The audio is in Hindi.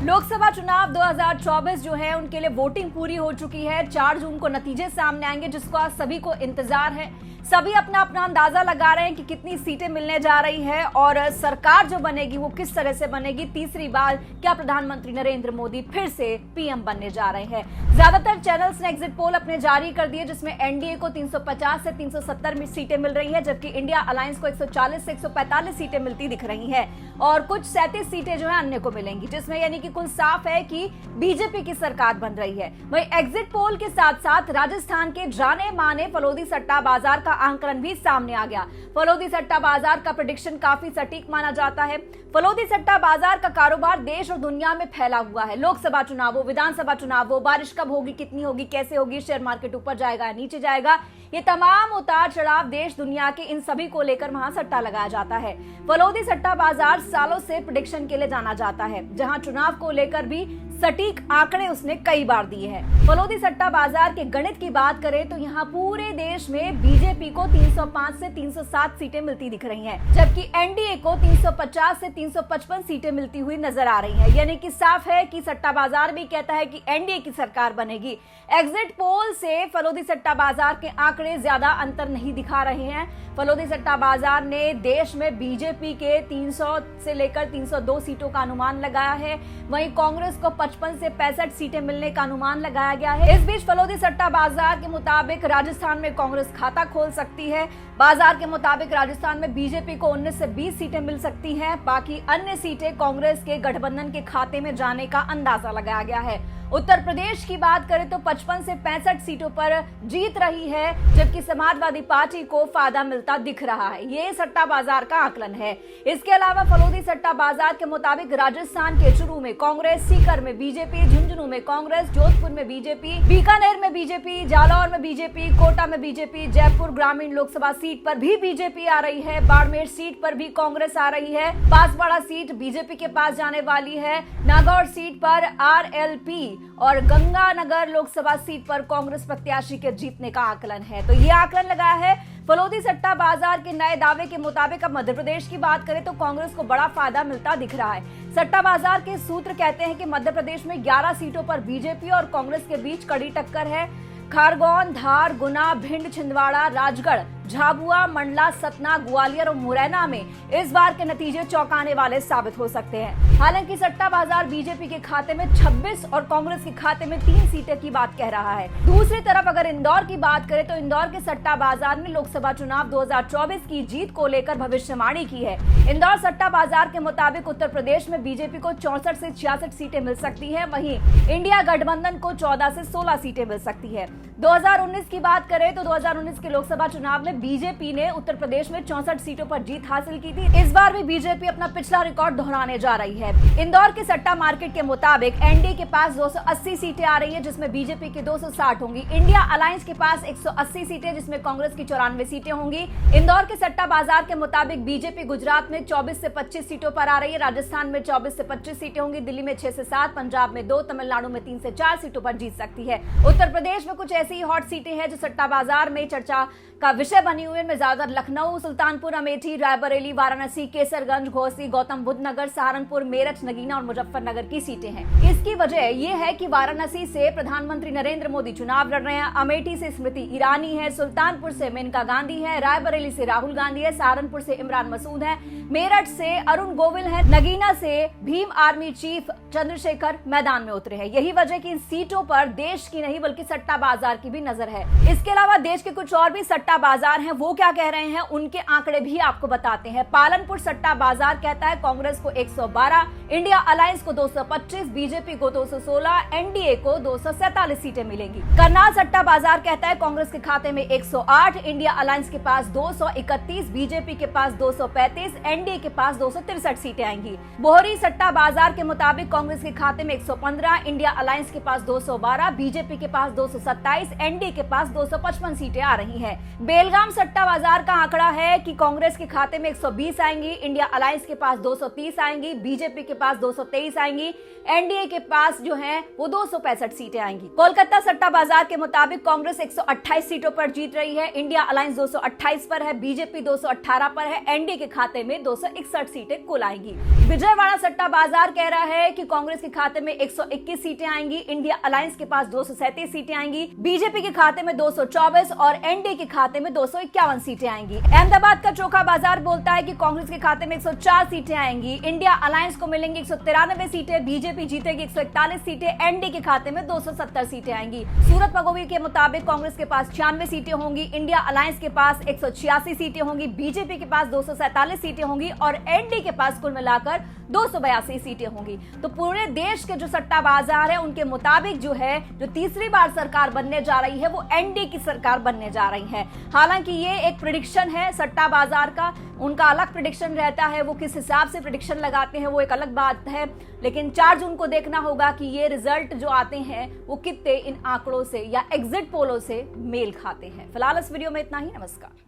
लोकसभा चुनाव 2024 जो है उनके लिए वोटिंग पूरी हो चुकी है। 4 जून को नतीजे सामने आएंगे जिसको आज सभी को इंतजार है। सभी अपना अपना अंदाजा लगा रहे हैं कि कितनी सीटें मिलने जा रही है और सरकार जो बनेगी वो किस तरह से बनेगी। तीसरी बार क्या प्रधानमंत्री नरेंद्र मोदी फिर से पीएम बनने जा रहे हैं। ज्यादातर चैनल्स ने एग्जिट पोल अपने जारी कर दिए जिसमें एनडीए को 350 से 370 सीटें मिल रही है, जबकि इंडिया अलायंस को 140 से 145 सीटें मिलती दिख रही हैं और कुछ 37 सीटें जो है अन्य को मिलेंगी, जिसमें यानी कि कुल साफ है कि बीजेपी की सरकार बन रही है। वहीं एग्जिट पोल के साथ साथ राजस्थान के जाने माने फलोदी सट्टा बाजार का आंकलन भी सामने आ गया। फलोदी सट्टा बाजार का प्रेडिक्शन काफी सटीक माना जाता है। फलोदी सट्टा बाजार का कारोबार देश और दुनिया में फैला हुआ है। लोकसभा चुनाव हो, विधानसभा चुनाव हो, बारिश कब होगी, कितनी होगी, कैसे होगी, शेयर मार्केट ऊपर जाएगा नीचे जाएगा, ये तमाम उतार चढ़ाव देश दुनिया के इन सभी को लेकर वहां सट्टा लगाया जाता है। फलोदी सट्टा बाजार सालों से प्रेडिक्शन के लिए जाना जाता है, जहां चुनाव को लेकर भी सटीक आंकड़े उसने कई बार दिए हैं। फलोदी सट्टा बाजार के गणित की बात करें तो यहाँ पूरे देश में बीजेपी को 305 से 307 सीटें मिलती दिख रही हैं, जबकि एनडीए को 350 से 355 सीटें मिलती हुई नजर आ रही हैं। यानी कि साफ है कि सट्टा बाजार भी कहता है कि एनडीए की सरकार बनेगी। एग्जिट पोल से फलोदी सट्टा बाजार के आंकड़े ज्यादा अंतर नहीं दिखा रहे हैं। फलोदी सट्टा बाजार ने देश में बीजेपी के 300 से लेकर 302 सीटों का अनुमान लगाया है। वहीं कांग्रेस को 55 से 65 सीटें मिलने का अनुमान लगाया गया है। इस बीच फलोदी सट्टा बाजार के मुताबिक राजस्थान में कांग्रेस खाता खोल सकती है। बाजार के मुताबिक राजस्थान में बीजेपी को 19 से 20 सीटें मिल सकती हैं। बाकी अन्य सीटें कांग्रेस के गठबंधन के खाते में जाने का अंदाजा लगाया गया है। उत्तर प्रदेश की बात करें तो 55 से 65 सीटों पर जीत रही है, जबकि समाजवादी पार्टी को फायदा मिलता दिख रहा है। ये सट्टा बाजार का आकलन है। इसके अलावा फलोदी सट्टा बाजार के मुताबिक राजस्थान के चुरू में कांग्रेस, सीकर में बीजेपी, झुंझुनू में कांग्रेस, जोधपुर में बीजेपी, बीकानेर में बीजेपी, जालौर में बीजेपी, कोटा में बीजेपी, जयपुर ग्रामीण लोकसभा सीट पर भी बीजेपी आ रही है, बाड़मेर सीट पर भी कांग्रेस आ रही है, बांसवाड़ा सीट बीजेपी के पास जाने वाली है, नागौर सीट पर आरएलपी और गंगानगर लोकसभा सीट पर कांग्रेस प्रत्याशी के जीतने का आकलन है। तो ये आकलन लगाया है फलोदी सट्टा बाजार के नए दावे के मुताबिक। अब मध्य प्रदेश की बात करें तो कांग्रेस को बड़ा फायदा मिलता दिख रहा है। सट्टा बाजार के सूत्र कहते हैं कि मध्य प्रदेश में 11 सीटों पर बीजेपी और कांग्रेस के बीच कड़ी टक्कर है। खरगोन, धार, गुना, भिंड, छिंदवाड़ा, राजगढ़, झाबुआ, मंडला, सतना, ग्वालियर और मुरैना में इस बार के नतीजे चौंकाने वाले साबित हो सकते हैं। हालांकि सट्टा बाजार बीजेपी के खाते में 26 और कांग्रेस के खाते में 3 सीटें की बात कह रहा है। दूसरी तरफ अगर इंदौर की बात करें तो इंदौर के सट्टा बाजार ने लोकसभा चुनाव 2024 की जीत को लेकर भविष्यवाणी की है। इंदौर सट्टा बाजार के मुताबिक उत्तर प्रदेश में बीजेपी को 64 से 66 सीटें मिल सकती है, वहीं इंडिया गठबंधन को 14 से 16 सीटें मिल सकती है। 2019 की बात करें तो 2019 के लोकसभा चुनाव में बीजेपी ने उत्तर प्रदेश में 64 सीटों पर जीत हासिल की थी। इस बार भी बीजेपी अपना पिछला रिकॉर्ड दोहराने जा रही है। इंदौर के सट्टा मार्केट के मुताबिक एनडीए के पास 280 सीटें आ रही है, जिसमें बीजेपी की 260 होंगी। इंडिया अलायंस के पास 180 सीटें, जिसमें कांग्रेस की 94 सीटें होंगी। इंदौर के सट्टा बाजार के मुताबिक बीजेपी गुजरात में 24 से 25 सीटों पर आ रही है, राजस्थान में 24 से 25 सीटें होंगी, दिल्ली में 6 से 7, पंजाब में 2, तमिलनाडु में 3 से 4 सीटों पर जीत सकती है। उत्तर प्रदेश में कुछ ऐसी हॉट सीटें हैं जो सट्टा बाजार में चर्चा का विषय बनी हुई है। ज्यादातर लखनऊ, सुल्तानपुर, अमेठी, रायबरेली, वाराणसी, केसरगंज, घोसी, गौतम बुद्ध नगर, सहारनपुर, मेरठ, नगीना और मुजफ्फरनगर की सीटें हैं। इसकी वजह यह है कि वाराणसी से प्रधानमंत्री नरेंद्र मोदी चुनाव लड़ रहे हैं, अमेठी से स्मृति ईरानी है, सुल्तानपुर से मेनका गांधी है, रायबरेली से राहुल गांधी है, सहारनपुर से इमरान मसूद है, मेरठ से अरुण गोविल है, नगीना से भीम आर्मी चीफ चंद्रशेखर मैदान में उतरे हैं। यही वजह कि इन सीटों पर देश की नहीं बल्कि सट्टा बाजार की भी नजर है। इसके अलावा देश के कुछ और भी सट्टा बाजार हैं, वो क्या कह रहे हैं उनके आंकड़े भी आपको बताते हैं। पालनपुर सट्टा बाजार कहता है कांग्रेस को 112, इंडिया अलायंस को 225, बीजेपी को 216, एनडीए को 247 सीटें मिलेंगी। करनाल सट्टा बाजार कहता है कांग्रेस के खाते में 108, इंडिया अलायंस के पास 231, बीजेपी के पास 235, एनडीए के पास 263 सीटें आएंगी। बोहरी सट्टा बाजार के मुताबिक कांग्रेस के खाते में 115, इंडिया अलायंस के पास 212, बीजेपी के पास 227, एनडीए के पास 255 सीटें आ रही हैं। बेलगाम सट्टा बाजार का आंकड़ा है कि कांग्रेस के खाते में 120 आएंगी, इंडिया अलायंस के पास 230 आएंगी, बीजेपी के पास 223 आएंगी, एनडीए के पास जो है वो 265 सीटें आएंगी। कोलकाता सट्टा बाजार के मुताबिक कांग्रेस 128 सीटों पर जीत रही है, इंडिया अलायंस 228 पर है, बीजेपी 218 पर है, एनडीए के खाते में 261 सीटें कुल आएंगी। विजयवाड़ा सट्टा बाजार कह रहा है कि कांग्रेस के खाते में 121 सीटें आएंगी, इंडिया अलायंस के पास 237 सीटें आएंगी, बीजेपी के खाते में 224 और एनडीए के खाते में 251 सीटें आएंगी। अहमदाबाद का चोखा बाजार बोलता है कि कांग्रेस के खाते में 104 सीटें आएंगी, इंडिया अलायंस को मिलेंगी 193 सीटें, बीजेपी जीतेगी 141 सीटें, एनडीए के खाते में 270 सीटें आएंगी। सूरत मगोवी के मुताबिक कांग्रेस के पास 96 सीटें होंगी, इंडिया अलायंस के पास 186 सीटें होंगी, बीजेपी के पास 247 सीटें होंगी और एनडीए के पास कुल मिलाकर 282 सीटें होंगी। तो पूरे देश के जो सट्टा बाजार है उनके मुताबिक जो तीसरी बार सरकार बनने जा रही है वो एनडीए की सरकार बनने जा रही है। हालांकि ये एक प्रेडिक्शन है सट्टा बाजार का, उनका अलग प्रेडिक्शन रहता है, वो किस हिसाब से प्रेडिक्शन लगाते हैं वो एक अलग बात है, लेकिन 4 जून को देखना होगा कि ये रिजल्ट जो आते हैं वो कितने इन आंकड़ों से या एग्जिट पोलों से मेल खाते हैं। फिलहाल इस वीडियो में इतना ही। नमस्कार।